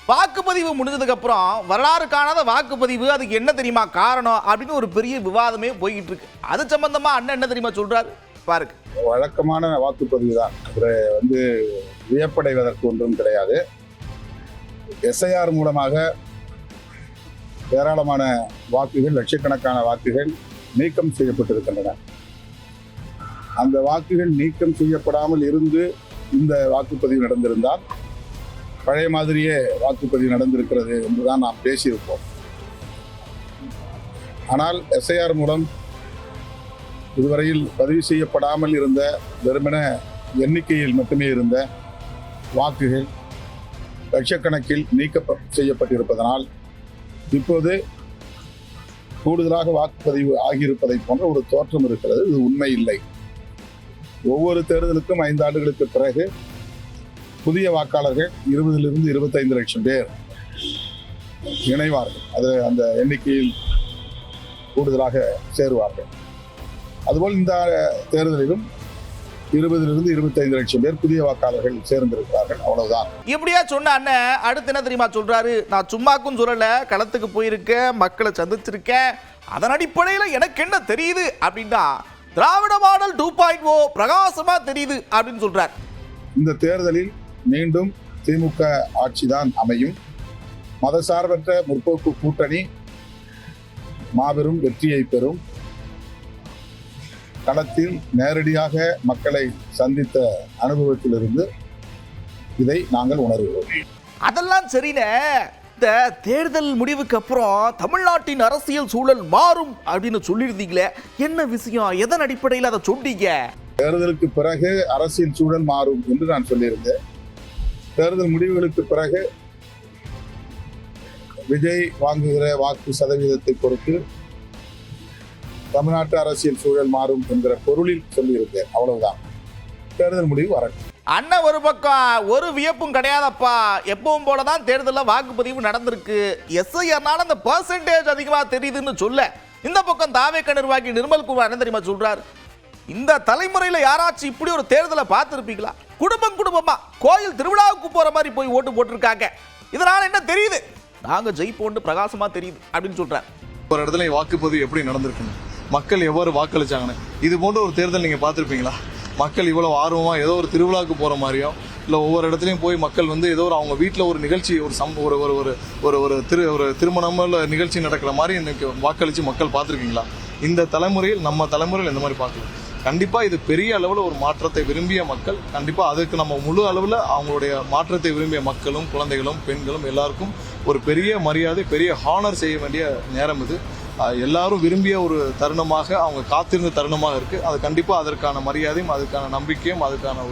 வாக்குப்பதிவு முடிஞ்சதுக்கு அப்புறம் வரலாறு காணாத வாக்குப்பதிவு, அதுக்கு என்ன தெரியுமா காரணம் அப்படின்னு ஒரு பெரிய விவாதமே போய்கிட்டு இருக்கு. அது சம்பந்தமா அண்ணன் என்ன தெரியுமா சொல்றாரு பாருங்க. வழக்கமான வாக்குப்பதிவு தான், வியப்படைவதற்கு ஒன்றும் கிடையாது. எஸ்ஐஆர் மூலமாக ஏராளமான வாக்குகள், லட்சக்கணக்கான வாக்குகள் நீக்கம் செய்யப்பட்டிருக்கின்றன. அந்த வாக்குகள் நீக்கம் செய்யப்படாமல் இருந்து இந்த வாக்குப்பதிவு நடந்திருந்தால் பழைய மாதிரியே வாக்குப்பதிவு நடந்திருக்கிறது என்றுதான் நாம் பேசியிருப்போம். ஆனால் எஸ்ஐஆர் மூலம் இதுவரையில் பதிவு செய்யப்படாமல் இருந்த வெறுமன எண்ணிக்கையில் மட்டுமே இருந்த வாக்குகள் லட்சக்கணக்கில் செய்யப்பட்டிருப்பதனால் இப்போது கூடுதலாக வாக்குப்பதிவு ஆகியிருப்பதை போன்ற ஒரு தோற்றம் இருக்கிறது. இது உண்மை இல்லை. ஒவ்வொரு தேர்தலுக்கும் 5 ஆண்டுகளுக்கு பிறகு புதிய வாக்காளர்கள் 20 to 25 லட்சம் பேர் இணைவார்கள். அது அந்த எண்ணிக்கையில் கூடுதலாக சேருவார்கள். அதுபோல் இந்த தேர்தலிலும் 20 to 25 லட்சம் பேர் புதிய வாக்காளர்கள் சேர்ந்திருக்கிறார்கள். அவ்வளவுதான். இப்படியா சொன்ன அண்ணன் அடுத்து என்ன தெரியுமா சொல்றாரு? நான் சும்மாக்கும் சொல்லல, களத்துக்கு போயிருக்கேன், மக்களை சந்திச்சிருக்கேன், அதன் அடிப்படையில் எனக்கு என்ன தெரியுது அப்படின்னா திராவிட மாடல் 2.0 பிரகாசமா தெரியுது அப்படின்னு சொல்றார். இந்த தேர்தலில் மீண்டும் திமுக ஆட்சிதான் அமையும். மதசார்பற்ற முற்போக்கு கூட்டணி மாபெரும் வெற்றியை பெறும். களத்தில் நேரடியாக மக்களை சந்தித்த அனுபவத்திலிருந்து இதை நாங்கள் உணர்கிறோம். அதெல்லாம் சரினே. இந்த தேர்தல் முடிவுக்கு அப்புறம் தமிழ்நாட்டின் அரசியல் சூழல் மாறும் அப்படின்னு சொல்லியிருந்தீங்களே, என்ன விஷயம்? எதன் அடிப்படையில் அதை சொன்னீங்க? தேர்தலுக்கு பிறகு அரசியல் சூழல் மாறும் என்று நான் சொல்லியிருந்தேன். தேர்தல் முடிவுகளுக்கு பிறகு விஜய் வாங்குகிற வாக்கு சதவீதத்தை பொறுத்து தமிழ்நாட்டு அரசியல் சூழல் மாறும் என்கிற பொருளில் சொல்லியிருந்தேன். அவ்வளவுதான். தேர்தல் முடிவு வரட்டும். அண்ணன் ஒரு பக்கம் ஒரு வியப்பும் கிடையாதப்பா, எப்பவும் போலதான் தேர்தலில் வாக்குப்பதிவு நடந்திருக்கு, எஸ்ஐஆர்னால அந்த பெர்சன்டேஜ் அதிகமாக தெரியுதுன்னு சொல்ல, இந்த பக்கம் தாவேக நிர்வாகி நிர்மல் குமார் என்ன தெரியுமா சொல்றாரு? இந்த தலைமுறையில் யாராச்சும் இப்படி ஒரு தேர்தலை பார்த்துருப்பீங்களா? குடும்பமா கோயில் திருவிழாவுக்கு போற மாதிரி போய் ஓட்டு போட்டிருக்காங்க. இதனால என்ன தெரியுது? நாங்க ஜெயிப்போண்டு பிரகாசமா தெரியுது அப்படின்னு சொல்றாரு. ஒரு இடத்துல வாக்குப்பதிவு எப்படி நடந்திருக்குன்னு, மக்கள் எவ்வாறு வாக்களிச்சாங்கன்னு இது போன்ற ஒரு தேர்தல் நீங்க பார்த்துருப்பீங்களா? மக்கள் இவ்வளவு ஆர்வமா ஏதோ ஒரு திருவிழாவுக்கு போற மாதிரியோ இல்லை ஒவ்வொரு இடத்துலையும் போய் மக்கள் ஏதோ ஒரு அவங்க வீட்டில் ஒரு நிகழ்ச்சி, ஒரு திருமணம் நிகழ்ச்சி நடக்கிற மாதிரி இன்னைக்கு வாக்களித்து மக்கள் பார்த்துருக்கீங்களா? இந்த தலைமுறையில், நம்ம தலைமுறையில் இந்த மாதிரி பார்க்கல. கண்டிப்பாக இது பெரிய அளவில் ஒரு மாற்றத்தை விரும்பிய மக்கள், கண்டிப்பாக அதுக்கு நம்ம முழு அளவில் அவங்களுடைய மாற்றத்தை விரும்பிய மக்களும் குழந்தைகளும் பெண்களும் எல்லாருக்கும் ஒரு பெரிய மரியாதை, பெரிய ஹானர் செய்ய வேண்டிய நேரம் இது. எல்லாரும் விரும்பிய ஒரு தருணமாக, அவங்க காத்திருந்த தருணமாக இருக்கு. அது கண்டிப்பா அதற்கான மரியாதையும் அதுக்கான நம்பிக்கையும் அதுக்கான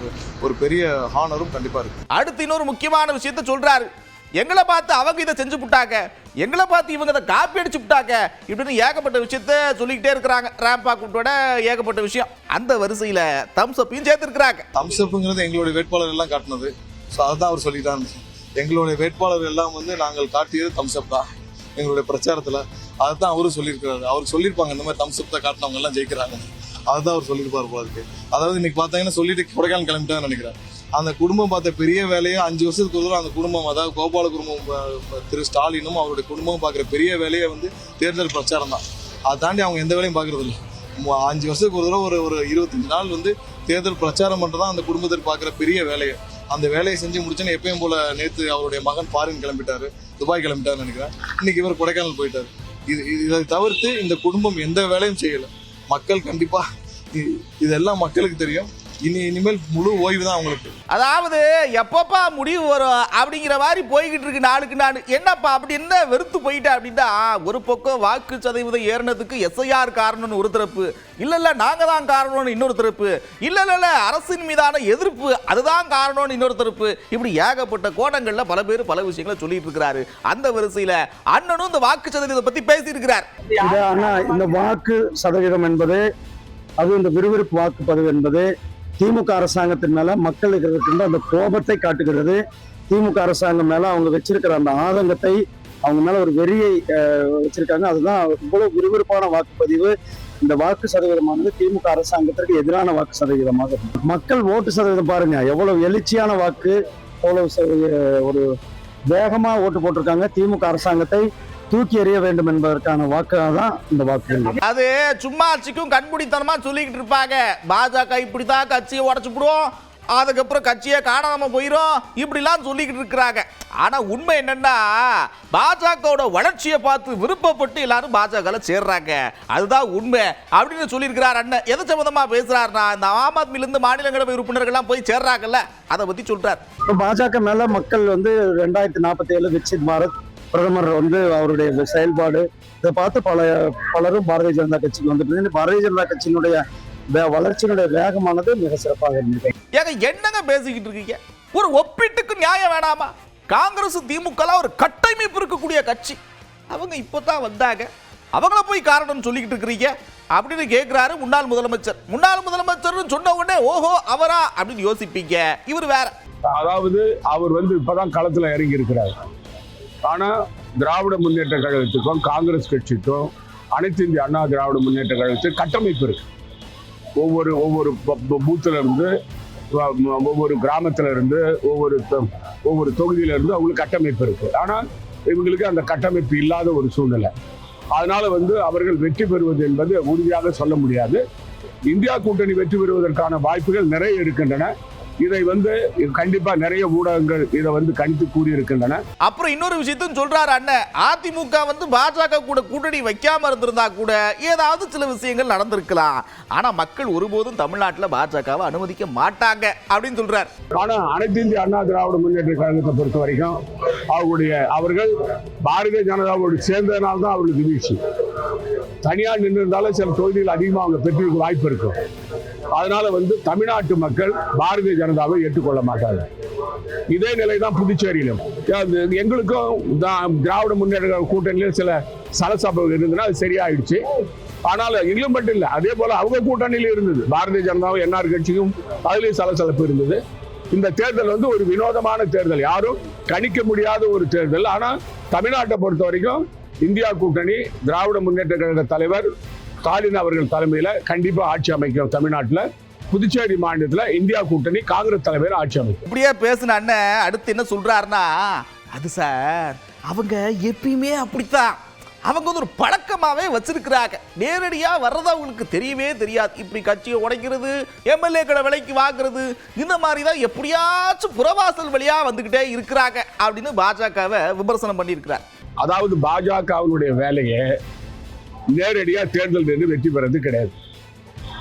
ஒரு பெரிய ஹானரும் கண்டிப்பா இருக்கு. அடுத்து இன்னொரு முக்கியமான விஷயத்த சொல்றாரு. எங்களை பார்த்து அவங்க இதை செஞ்சு விட்டாங்க, எங்களை பார்த்து இவங்க இதை காப்பி அடிச்சு விட்டாங்க, இப்படின்னு ஏகப்பட்ட விஷயத்த சொல்லிக்கிட்டே இருக்கிறாங்க. ரேம்பா கூட்டோட ஏகப்பட்ட விஷயம். அந்த வரிசையில தம்ஸ் அப்பையும் சேர்த்திருக்கிறாங்க. தம்ஸ் அப்புங்கிறது எங்களுடைய வேட்பாளர் எல்லாம் காட்டினது. ஸோ அதுதான் அவர் சொல்லிட்டாங்க. எங்களுடைய வேட்பாளர் எல்லாம் நாங்கள் காட்டியது தம்ஸ் அப் தான் எங்களுடைய பிரச்சாரத்தில். அதுதான் அவரும் சொல்லியிருக்கிறாரு. அவர் சொல்லியிருப்பாங்க இந்த மாதிரி தம்ஸ் அப் தான் காட்டினவங்க எல்லாம் ஜெயிக்கிறாங்க. அதுதான் அவர் சொல்லியிருப்பாரு போல இருக்கு. அதாவது இன்னைக்கு பார்த்தாங்கன்னா சொல்லிட்டு கொடைக்கானல் கிளம்பிட்டான்னு நினைக்கிறேன். அந்த குடும்பம் பார்த்த பெரிய வேலையை 5 வருஷத்துக்கு ஒரு அந்த குடும்பம், அதாவது கோபால குடும்பம், திரு ஸ்டாலினும் அவருடைய குடும்பமும் பார்க்குற பெரிய வேலையை தேர்தல் பிரச்சாரம் தான். அதை தாண்டி அவங்க எந்த வேலையும் பார்க்கறது இல்லை. 5 வருஷத்துக்கு ஒரு தடவை ஒரு 25 நாள் தேர்தல் பிரச்சாரம் பண்ணுறதான் அந்த குடும்பத்திற்கு பார்க்குற பெரிய வேலையை. அந்த வேலையை செஞ்சு முடிச்சோன்னு எப்பயும் போல நேற்று அவருடைய மகன் ஃபாரின் கிளம்பிட்டாரு, துபாய் கிளம்பிட்டாருன்னு நினைக்கிறேன். இன்னைக்கு இவர் கொடைக்கானல் போயிட்டாரு. இதை தவிர்த்து இந்த குடும்பம் எந்த வேலையும் செய்யலை. மக்கள் கண்டிப்பா இதெல்லாம் மக்களுக்கு தெரியும். இனிமேல் முழு ஓய்வு தான் அவங்களுக்கு. அதாவது எப்பப்பா முடிவு வரும் அப்படிங்கிற மாதிரி போய்கிட்டு இருக்கு நாளுக்கு நாள். என்னப்பா அப்படி என்ன வெறுத்து போயிட்டா அப்படின்னா, ஒரு பக்கம் வாக்கு சதவீதம் ஏறினதுக்கு எஸ்ஐஆர் காரணம்னு ஒரு தரப்பு, இல்ல நாங்க தான் காரணம்னு இன்னொரு தரப்பு, இல்ல அரசின் மீதான எதிர்ப்பு அதுதான் காரணம்னு இன்னொரு தரப்பு, இப்படி ஏகப்பட்ட கோணங்கள்ல பல பேர் பல விஷயங்களை சொல்லிட்டு இருக்கிறாரு. அந்த வரிசையில அண்ணனும் இந்த வாக்கு சதவீதத்தை பத்தி பேசி இருக்கிறார். இந்த வாக்கு சதவீதம் என்பது, அது இந்த விறுவிறுப்பு வாக்குப்பதிவு என்பது திமுக அரசாங்கத்தின் மேல மக்களுக்கு இருக்கின்ற அந்த கோபத்தை காட்டுகிறது. திமுக அரசாங்கம் மேல அவங்க வச்சிருக்கிற அந்த ஆதங்கத்தை, அவங்க மேல ஒரு வெறியை வச்சிருக்காங்க. அதுதான் இவ்வளவு விறுவிறுப்பான வாக்குப்பதிவு. இந்த வாக்கு சதவீதமானது திமுக அரசாங்கத்திற்கு எதிரான வாக்கு சதவீதமாக இருக்கு. மக்கள் ஓட்டு சதவீதம் பாருங்க, எவ்வளவு எழுச்சியான வாக்கு, எவ்வளவு ஒரு வேகமா ஓட்டு போட்டிருக்காங்க. திமுக அரசாங்கத்தை தூக்கி எறிய வேண்டும் என்பதற்கான வாக்காக தான் இந்த வாக்குகள். அது சும்மா ஆட்சிக்கும் கண்மூடித்தனமா சொல்லிக்கிட்டு இருப்பாங்க. பாஜக இப்படிதான் கட்சியை உடச்சு விடுவோம், அதுக்கப்புறம் கட்சியை காணாம போயிடும், இப்படிலாம் சொல்லிக்கிட்டு இருக்கிறாங்க. ஆனா உண்மை என்னன்னா, பாஜகவோட வளர்ச்சியை பார்த்து விருப்பப்பட்டு எல்லாரும் பாஜக சேர்றாங்க. அதுதான் உண்மை அப்படின்னு சொல்லியிருக்கிறார் அண்ணன். எது சம்பந்தமா பேசுறாருன்னா, இந்த ஆம் ஆத்மில இருந்து மாநிலங்களவை உறுப்பினர்கள்லாம் போய் சேர்றாங்கல்ல, அதை பத்தி சொல்றாரு. பாஜக மேல மக்கள் 2047 விக்சித் பாரத் பிரதமர் அவருடைய செயல்பாடு இதை பார்த்து பலரும் பாரதிய ஜனதா கட்சிக்கு வந்துட்டு பாரதிய ஜனதா கட்சியினுடைய வளர்ச்சியினுடைய வேகமானது மிக சிறப்பாக இருந்தது. ஏங்க என்னங்க பேசிக்கிட்டு இருக்கீங்க? ஒரு ஒப்பீட்டுக்கு நியாயம் வேணாமா? காங்கிரஸ் திமுக ஒரு கட்டமைப்பு இருக்கக்கூடிய கட்சி, அவங்க இப்பதான் வந்தாங்க, அவங்கள போய் காரணம் சொல்லிக்கிட்டு இருக்கிறீங்க அப்படின்னு கேட்கிறாரு முன்னாள் முதலமைச்சர். முன்னாள் முதலமைச்சர் சொன்ன உடனே ஓஹோ அவரா அப்படின்னு யோசிப்பீங்க. இவர் வேற. அதாவது அவர் இப்பதான் களத்துல இறங்கி இருக்கிறார். ஆனா திராவிட முன்னேற்ற கழகத்துக்கும் காங்கிரஸ் கட்சிக்கும் அனைத்து இந்திய அண்ணா திராவிட முன்னேற்ற கழகத்துக்கு கட்டமைப்பு இருக்கு. ஒவ்வொரு பூத்துல இருந்து, ஒவ்வொரு கிராமத்துல இருந்து, ஒவ்வொரு தொகுதியில இருந்து அவங்களுக்கு கட்டமைப்பு இருக்கு. ஆனா இவங்களுக்கு அந்த கட்டமைப்பு இல்லாத ஒரு சூழ்நிலை. அதனால அவர்கள் வெற்றி பெறுவது என்பது உறுதியாக சொல்ல முடியாது. இந்தியா கூட்டணி வெற்றி பெறுவதற்கான வாய்ப்புகள் நிறைய இருக்கின்றன. இதை கண்டிப்பா நிறைய ஊடகங்கள் இதை கணித்து கூறியிருக்கின்றன. அப்புறம் இன்னொரு விஷயத்தையும் சொல்றாரு அண்ணன். அதிமுக பாஜக கூட கூட்டணி வைக்காம இருந்திருந்தா கூட ஏதாவது சில விஷயங்கள் நடந்திருக்கலாம். ஆனா மக்கள் ஒருபோதும் தமிழ்நாட்டில் பாஜகவை அனுமதிக்க மாட்டாங்க அப்படின்னு சொல்றாரு. ஆனா அனைத்து இந்திய அண்ணா திராவிட முன்னேற்ற கழகத்தை பொறுத்த வரைக்கும் அவர்கள் பாரதிய ஜனதாவோடு சேர்ந்ததுனால தான் அவர்களுக்கு வீழ்ச்சி. தனியா நின்று இருந்தாலும் சில தொகுதிகள் அதிகமாக அவங்க பெற்றிருக்க வாய்ப்பு இருக்கும். அதனால தமிழ்நாட்டு மக்கள் பாரதிய ஜனதாவை ஏற்றுக்கொள்ள மாட்டார்கள். இதே நிலைதான் புதுச்சேரியிலும். எங்களுக்கும் திராவிட முன்னேற்ற கூட்டணியில் சில சலசபைகள் இருந்ததுன்னா அது சரியாயிடுச்சு. ஆனால் எங்களும் மட்டும் இல்லை, அதே போல அவங்க கூட்டணியில் இருந்தது. பாரதிய ஜனதாவும் என்ஆர் கட்சியும் அதுலேயும் சலசலப்பு இருந்தது. இந்த தேர்தல் ஒரு வினோதமான தேர்தல், யாரும் கணிக்க முடியாத ஒரு தேர்தல். ஆனால் தமிழ்நாட்டை பொறுத்த வரைக்கும் இந்தியா கூட்டணி திராவிட முன்னேற்ற கழக தலைவர் ஸ்டாலின் அவர்கள் தலைமையில கண்டிப்பா ஆட்சி அமைக்கும். தமிழ்நாட்டில் புதுச்சேரி மாநிலத்தில் இந்தியா கூட்டணி காங்கிரஸ் தலைவர் ஆட்சி அமைக்கும். இப்படியே பேசின அண்ணன் அடுத்து என்ன சொல்றாருன்னா, அது சார் அவங்க எப்பயுமே அப்படித்தான், அவங்க ஒரு பழக்கமாவே வச்சிருக்கிறாங்க, நேரடியா வர்றது அவங்களுக்கு தெரியவே தெரியாது. இப்படி கட்சியை உடைக்கிறது, எம்எல்ஏக்களை விலைக்கு வாங்குறது, இந்த மாதிரி தான் எப்படியாச்சும் புறவாசல் வழியா வந்துகிட்டே இருக்கிறாங்க அப்படின்னு பாஜகவை விமர்சனம் பண்ணியிருக்கிறார். அதாவது பாஜகவினுடைய வேலையை நேரடியா தேர்தல் நின்று வெற்றி பெறது கிடையாது.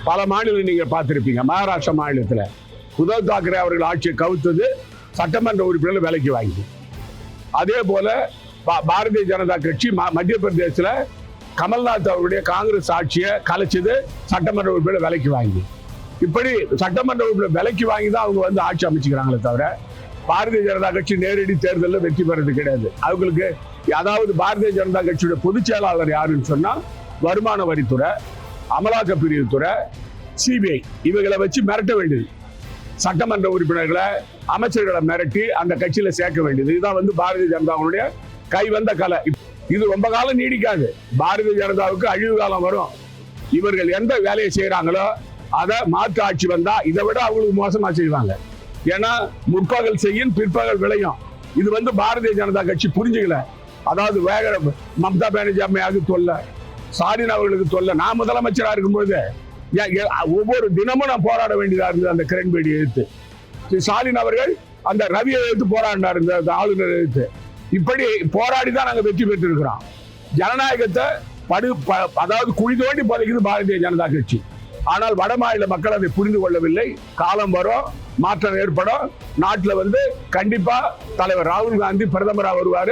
பல மாநிலம் நீங்க பார்த்திருப்பீங்க. மகாராஷ்டிரா மாநிலத்தில் உத்தவ் தாக்கரே அவர்கள் ஆட்சியை கவுத்தது சட்டமன்ற உறுப்பினர்கள் விலைக்கு வாங்கி. அதே போல பாரதிய ஜனதா கட்சி மத்திய பிரதேசத்தில் கமல்நாத் அவருடைய காங்கிரஸ் ஆட்சியை கலைச்சது சட்டமன்ற உறுப்பினர் விலைக்கு வாங்கி. இப்படி சட்டமன்ற உறுப்பினர் விலைக்கு வாங்கி தான் அவங்க ஆட்சி அமைச்சுக்கிறாங்களே தவிர பாரதிய ஜனதா கட்சி நேரடி தேர்தலில் வெற்றி பெறது கிடையாது. அவங்களுக்கு அதாவது பாரதிய ஜனதா கட்சியோட பொதுச் செயலாளர் யாருன்னு சொன்னா வருமான வரித்துறை, அமலாக்க பிரிவுத்துறை, சிபிஐ இவங்களை வச்சு மிரட்ட வேண்டியது. சட்டமன்ற உறுப்பினர்களை, அமைச்சர்களை மிரட்டி அந்த கட்சியில சேர்க்க வேண்டியது. இதுதான் பாரதிய ஜனதாவுடைய கைவந்த கலை. இது ரொம்ப காலம் நீடிக்காது. பாரதிய ஜனதாவுக்கு அழிவு காலம் வரும். இவர்கள் எந்த வேலையை செய்யறாங்களோ அதை மாற்று ஆட்சி வந்தா இதை விட அவங்களுக்கு மோசமா செய்வாங்க. ஏன்னா முற்பகல் செய்யும் பிற்பகல் விளையும். இது பாரதிய ஜனதா கட்சி புரிஞ்சுக்கல. அதாவது மம்தா பானர்ஜி அம்மையாக தொல்ல, ஸ்டாலின் அவர்களுக்கு தொல்ல. நான் முதலமைச்சரா இருக்கும்போது ஒவ்வொரு தினமும் நான் போராட வேண்டியதா இருந்தது அந்த கிரண்பேடியை எதிர்த்து. ஸ்டாலின் அவர்கள் அந்த ரவியை எதிர்த்து போராடினார், இந்த ஆளுநரை எதிர்த்து. இப்படி போராடி தான் நாங்கள் வெற்றி பெற்றிருக்கிறோம். ஜனநாயகத்தை அதாவது குழி தோண்டி புதைக்குது பாரதிய ஜனதா கட்சி. ஆனால் வட மாநில மக்கள் அதை புரிந்து கொள்ளவில்லை. காலம் வரும், மாற்றம் ஏற்படும். நாட்டில் கண்டிப்பா தலைவர் ராகுல் காந்தி பிரதமராக வருவார்.